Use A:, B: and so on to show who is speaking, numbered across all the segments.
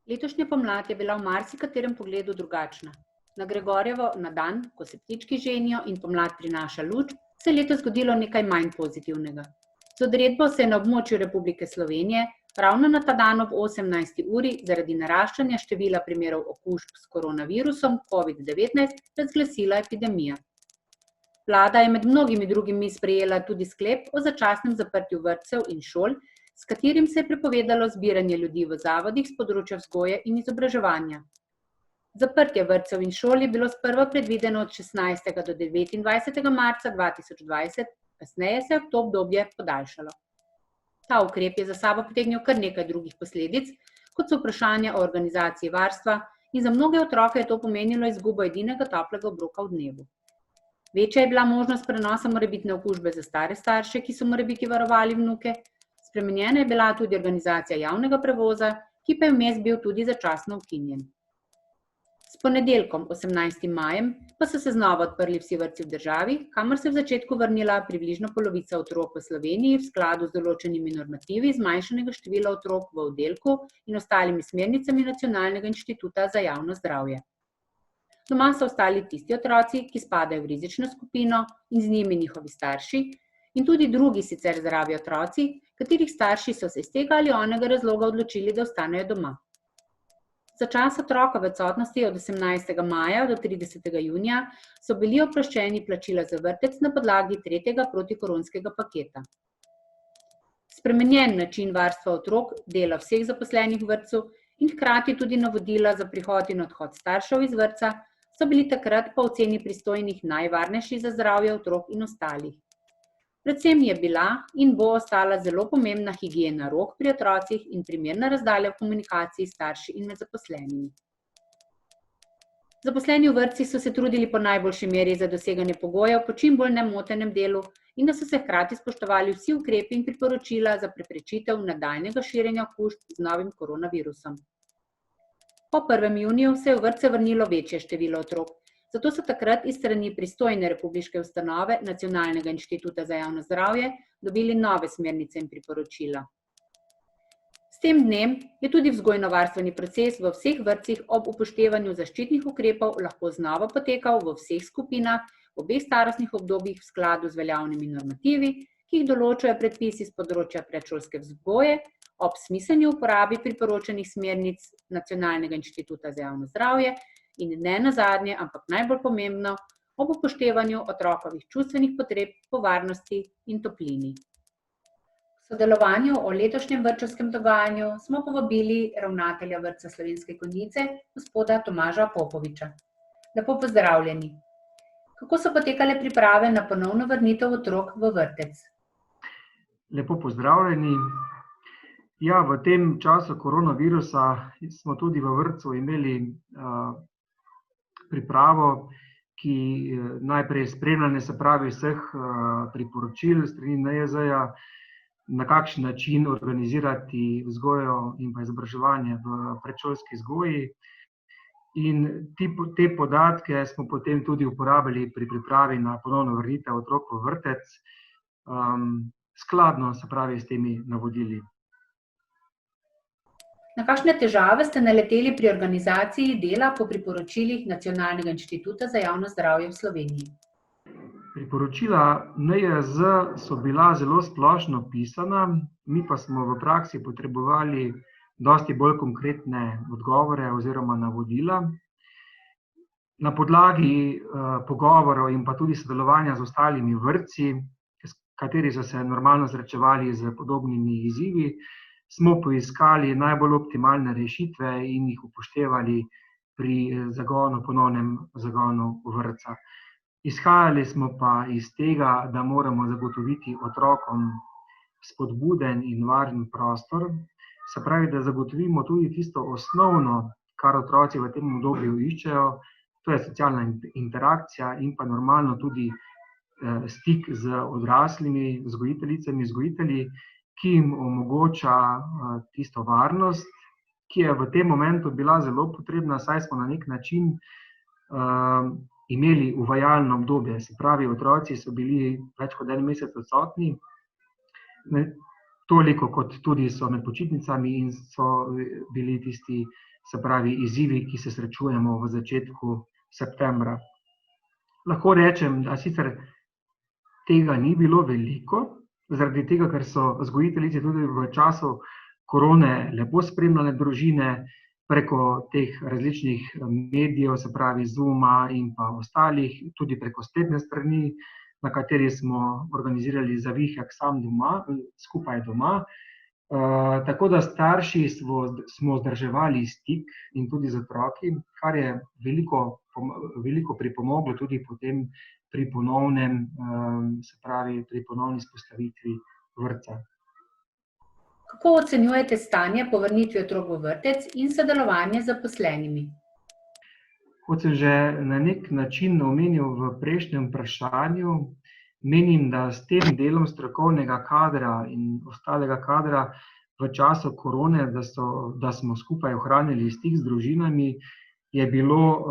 A: Letošnja pomlad je bila v marsikaterem pogledu drugačna. Na Gregorjevo na dan, ko se ptički ženijo in pomlad prinaša luč, se je letos zgodilo nekaj manj pozitivnega. Z odredbo se je na območju Republike Slovenije ravno na ta dan ob 18. uri zaradi naraščanja števila primerov okužb s koronavirusom COVID-19 razglasila epidemija. Vlada je med mnogimi drugimi sprejela tudi sklep o začasnem zaprtju vrtcev in šol, s katerim se je prepovedalo zbiranje ljudi v zavodih s področja vzgoje in izobraževanja. Zaprtje vrtcev in šol je bilo sprva predvideno od 16. do 29. marca 2020, kasneje se je to obdobje podaljšalo. Ta ukrep je za sabo potegnil kar nekaj drugih posledic, kot so vprašanja o organizaciji varstva, in za mnoge otroke je to pomenilo izgubo edinega toplega obroka v dnevu. Večja je bila možnost prenosa morebitne okužbe za stare starše, ki so morebiti varovali vnuke. Spremenjena je bila tudi organizacija javnega prevoza, ki pa je vmes bil tudi začasno ukinjen. S ponedeljkom, 18. majem, pa so se znova odprli vsi vrtci v državi, kamor se je v začetku vrnila približno polovica otrok v Sloveniji v skladu z določenimi normativi zmanjšanega števila otrok v oddelku in ostalimi smernicami Nacionalnega inštituta za javno zdravje. Doma so ostali tisti otroci, ki spadajo v rizično skupino, in z njimi njihovi starši, in tudi drugi sicer zdravi otroci, katerih starši so se iz tega ali onega razloga odločili, da ostanejo doma. Za čas otrokove odsotnosti od 18. maja do 30. junija so bili oproščeni plačila za vrtec na podlagi 3. protikoronskega paketa. Spremenjen način varstva otrok, dela vseh zaposlenih v vrtcu in hkrati tudi navodila za prihod in odhod staršev iz vrtca so bili takrat po oceni pristojnih najvarnejši za zdravje otrok in ostalih. Predvsem je bila in bo ostala zelo pomembna higiena rok pri otrocih in primerna razdalja v komunikaciji s starši in med zaposlenimi. Zaposleni v vrtcih so se trudili po najboljši meri za doseganje pogojev po čim bolj nemotenem delu in da so se hkrati spoštovali vsi ukrepi in priporočila za preprečitev nadaljnjega širjenja okužb z novim koronavirusom. Po 1. juniju se je v vrtce vrnilo večje število otrok, zato so takrat iz strani pristojne republiške ustanove Nacionalnega inštituta za javno zdravje dobili nove smernice in priporočila. S tem dnem je tudi vzgojno-varstveni proces v vseh vrtcih ob upoštevanju zaščitnih ukrepov lahko znova potekal v vseh skupinah, v obeh starostnih obdobjih v skladu z veljavnimi normativi, ki jih določajo predpisi s področja predšolske vzgoje, ob smiselni uporabi priporočenih smernic Nacionalnega inštituta za javno zdravje in ne nazadnje, ampak najbolj pomembno, ob upoštevanju otrokovih čustvenih potreb po varnosti in toplini. V sodelovanju o letošnjem vrtčevskem dogajanju smo povabili ravnatelja vrtca Slovenske Konjice, gospoda Tomaža Popoviča. Lepo pozdravljeni. Kako so potekale priprave na ponovno vrnitev otrok v vrtec?
B: Lepo pozdravljeni. Ja, v tem času koronavirusa smo tudi v vrtcu imeli pripravo, ki najprej spremljanje, se pravi vseh priporočil strani NIJZ-ja, na kakšen način organizirati vzgojo in pa izobraževanje v predšolski vzgoji. In te podatke smo potem tudi uporabili pri pripravi na ponovno vrnitev otrok v vrtec, skladno, se pravi, s temi navodili.
A: Na kakšne težave ste naleteli pri organizaciji dela po priporočilih Nacionalnega inštituta za javno zdravje v Sloveniji?
B: Priporočila NIJZ so bila zelo splošno pisana, mi pa smo v praksi potrebovali dosti bolj konkretne odgovore oziroma navodila. Na podlagi pogovorov in pa tudi sodelovanja z ostalimi vrtci, kateri so se normalno srečevali z podobnimi izzivi, smo poiskali najbolj optimalne rešitve in jih upoštevali pri ponovnem zagonu vrtca. Izhajali smo pa iz tega, da moramo zagotoviti otrokom spodbuden in varen prostor, se pravi, da zagotovimo tudi tisto osnovno, kar otroci v tem obdobju iščejo, to je socialna interakcija in pa normalno tudi stik z odraslimi, vzgojiteljicami, vzgojitelji, ki jim omogoča tisto varnost, ki je v tem momentu bila zelo potrebna, saj smo na nek način imeli uvajalno obdobje, se pravi, otroci so bili več kot 1 mesec odsotni, toliko kot tudi so med počitnicami in so bili tisti se pravi izzivi, ki se srečujemo v začetku septembra. Lahko rečem, da sicer tega ni bilo veliko, zaradi tega, ker so vzgojiteljice tudi v času korone lepo spremljale družine preko teh različnih medijev, se pravi Zooma in pa ostalih, tudi preko spletne strani, na kateri smo organizirali zavihek sam doma, skupaj doma. Tako da starši smo vzdrževali stik in tudi z otroki, kar je veliko pripomoglo tudi potem pri ponovnem, se pravi pri ponovni vzpostavitvi vrtca.
A: Kako ocenjujete stanje po vrnitvi otrok v vrtec in sodelovanje z zaposlenimi?
B: Kot sem že na nek način omenil v prejšnjem vprašanju, menim, da s tem delom strokovnega kadra in ostalega kadra v času korone, da smo skupaj ohranili stik z družinami, je bilo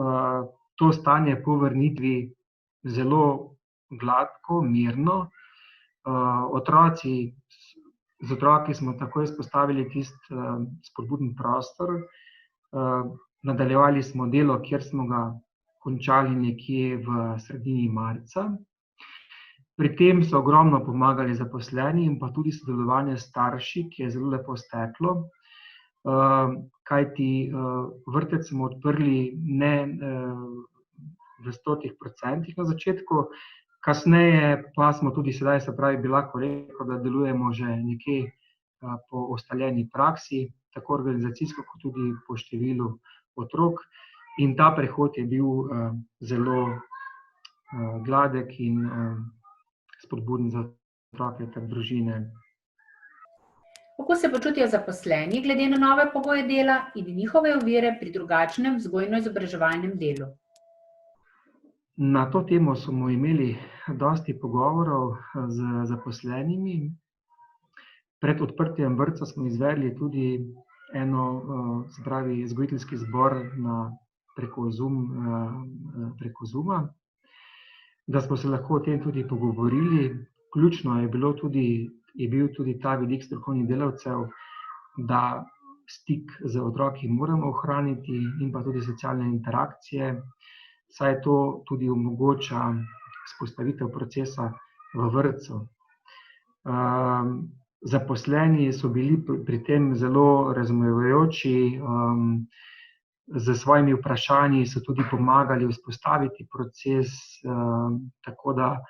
B: to stanje po vrnitvi zelo gladko, mirno. Z otroki smo takoj vzpostavili tisti spodbuden prostor. Nadaljevali smo delo, kjer smo ga končali nekje v sredini marca. Pri tem so ogromno pomagali zaposleni in pa tudi sodelovanje s starši, ki je zelo lepo steklo. Kajti vrtec smo odprli ne v 100% na začetku, kasneje pa smo tudi sedaj, se pravi, bi lahko rekel, da delujemo že nekje po ustaljeni praksi, tako organizacijsko kot tudi po številu otrok. In ta prehod je bil zelo gladek in spodbuden za otroke ter družine.
A: Kako se počutijo zaposleni glede na nove pogoje dela in njihove ovire pri drugačnem vzgojno-izobraževalnem delu?
B: Na to temo smo imeli dosti pogovorov z zaposlenimi. Pred odprtjem vrtca smo izvedli tudi se pravi, vzgojiteljski zbor preko Zooma, da smo se lahko o tem tudi pogovorili. Ključno je bil tudi ta vidik strokovnih delavcev, da stik z otroki moramo ohraniti in pa tudi socialne interakcije, saj to tudi omogoča vzpostavitev procesa v vrtcu. Zaposleni so bili pri tem zelo razumevajoči, s svojimi vprašanji so tudi pomagali vzpostaviti proces, tako da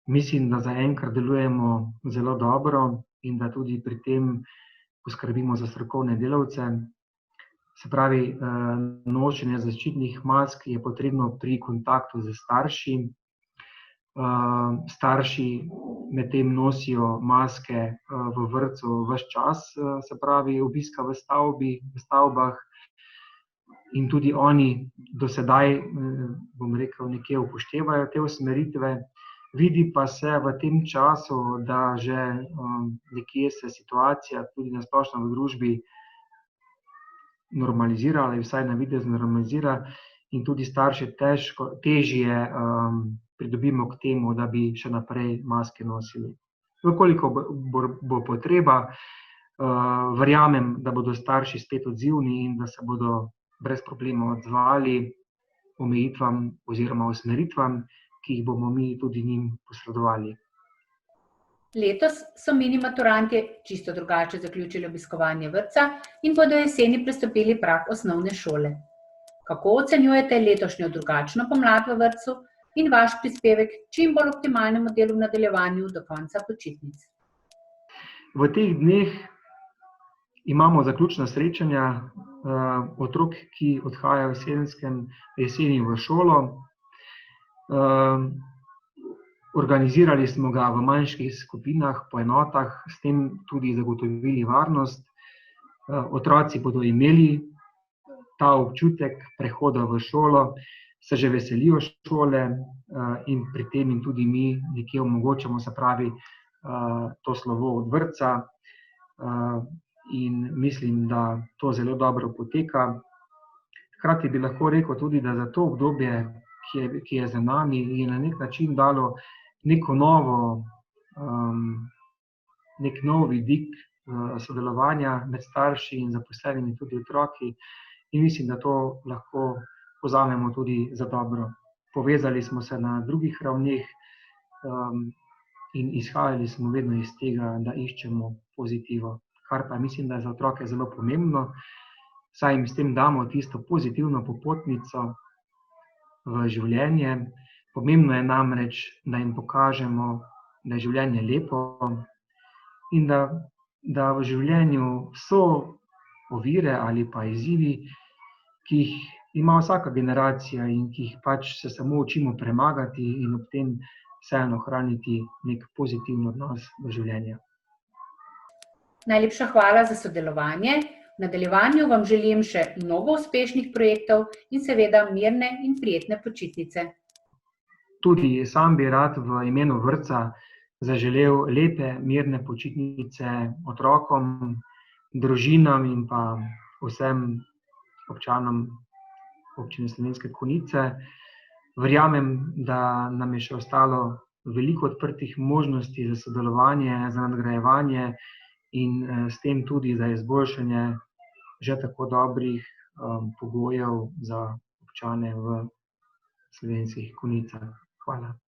B: mislim, da zaenkrat delujemo zelo dobro in da tudi pri tem poskrbimo za strokovne delavce. Se pravi, nošenje zaščitnih mask je potrebno pri kontaktu s starši. Starši medtem nosijo maske v vrtcu ves čas, se pravi, obiska v stavbah. In tudi oni do sedaj, bom rekel, nekje upoštevajo te usmeritve. Vidi pa se v tem času, da že nekje se situacija tudi na splošno v družbi normalizira ali vsaj na videz normalizira in tudi starše težje pridobimo k temu, da bi še naprej maske nosili. Koliko bo potreba, verjamem, da bodo starši spet odzivni in da se bodo brez problema odzvali omejitvam oziroma usmeritvam, ki jih bomo mi tudi njim posredovali.
A: Letos so mini maturanti čisto drugače zaključili obiskovanje vrtca in bodo jeseni prestopili prag osnovne šole. Kako ocenjujete letošnjo drugačno pomlad v vrtcu in vaš prispevek k čim bolj optimalnemu delu v nadaljevanju do konca počitnic?
B: V teh dneh imamo zaključna srečanja otrok, ki odhajajo jeseni v šolo. Organizirali smo ga v manjših skupinah, po enotah, s tem tudi zagotovili varnost. Otroci bodo imeli ta občutek prehoda v šolo, se že veselijo šole in pri tem jim tudi mi nekje omogočamo, se pravi, to slovo od vrtca. In mislim, da to zelo dobro poteka. Hkrati bi lahko rekel tudi, da za to obdobje, ki je za nami, je na nek način dalo nek nov vidik sodelovanja med starši in zaposlenimi tudi otroki. in mislim, da to lahko vzamemo tudi za dobro. Povezali smo se na drugih ravneh in izhajali smo vedno iz tega, da iščemo pozitivo, kar pa mislim, da je za otroke zelo pomembno, saj jim s tem damo tisto pozitivno popotnico v življenje. Pomembno je namreč, da jim pokažemo, da je življenje lepo in da v življenju so ovire ali pa izzivi, ki jih ima vsaka generacija in ki jih pač se samo učimo premagati in ob tem vseeno ohraniti nek pozitiven odnos do življenja.
A: Najlepša hvala za sodelovanje. V nadaljevanju vam želim še mnogo uspešnih projektov in seveda mirne in prijetne počitnice.
B: Tudi sam bi rad v imenu vrtca zaželel lepe, mirne počitnice otrokom, družinam in pa vsem občanom Občine Slovenske Konjice. Verjamem, da nam je še ostalo veliko odprtih možnosti za sodelovanje, za nadgrajevanje in s tem tudi za izboljšanje že tako dobrih pogojev za občane v Slovenskih Konjicah. Hvala.